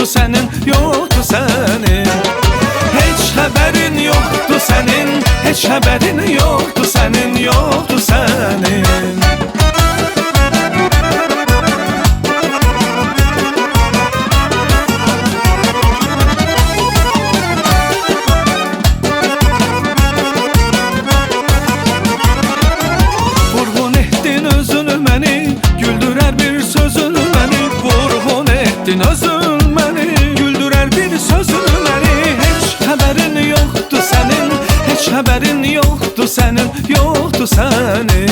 sənin, yoxdur sənin. Heç xəbərin yoxdur sənin, heç xəbərin yoxdur sənin, yoxdur sənin. Vurğun etdin özünü məni, güldürər bir sözünü məni. Vurğun etdin özün məni, güldürər bir sözünü məni. Heç xəbərin yoxdur sənin, heç xəbərin yoxdur sənin, yoxdur sənin.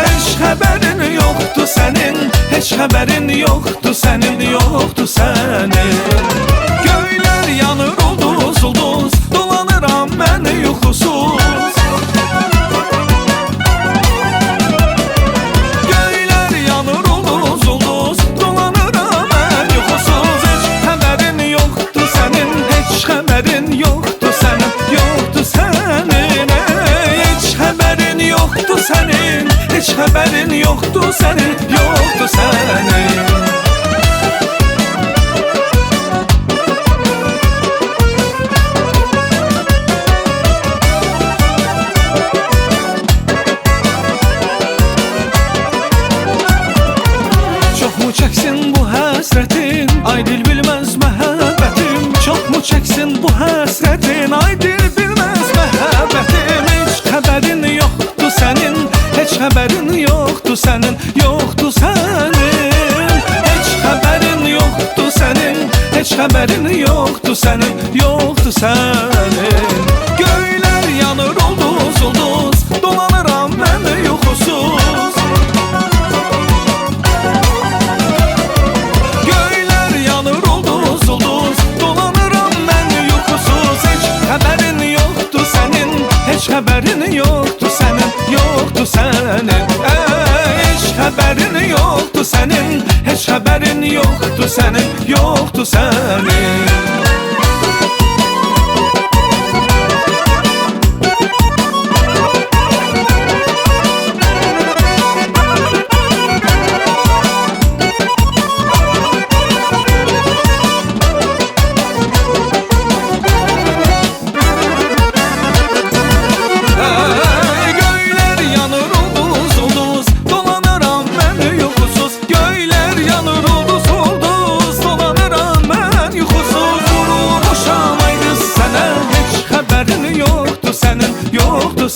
Heç xəbərin yoxdur sənin, heç xəbərin yoxdur sənin, yoxdur sənin. Göylər yanır ulduz ulduz, dolanıram mən yuxusuz. Göylər yanır ulduz ulduz, dolanıram mən yuxusuz. Heç xəbərin yoxdur sənin, heç xəbərin yoxdur sənin, yoxdur sənin. Heç xəbərin yoxdur sənin, heç xəbərin yoxdur sənin, yoxdur sənin. Çoxmu çəksin bu həsrətin, ay dil bilməz məhəbbətim. Çoxmu çəksin bu həsrətin, ay dil bilməz məhəbbətim. Heç xəbərin yoxdur sənin, heç xəbərin yoxdur sənin, yoxdur sənin. Heç xəbərin yoxdur sənin, heç xəbərin yoxdur sənin, yoxdur sənin. Göylər yanır ulduz ulduz, dolanıram mən yuxusuz. Göylər yanır ulduz ulduz, dolanıram mən yuxusuz. Heç xəbərin yoxdur sənin, heç xəbərin yoxdur sənin, yoxdur sənin. Heç xəbərin yoxdur sənin, heç xəbərin yoxdur sənin, yoxdur sənin. Göylər yanır ulduz ulduz, dolanıram mən yuxusuz. Göylər yanır ulduz ulduz, dolanıram mən yuxusuz. Vurulmuşam ay qız sənə, heç xəbərin yoxdur sənin, yoxdur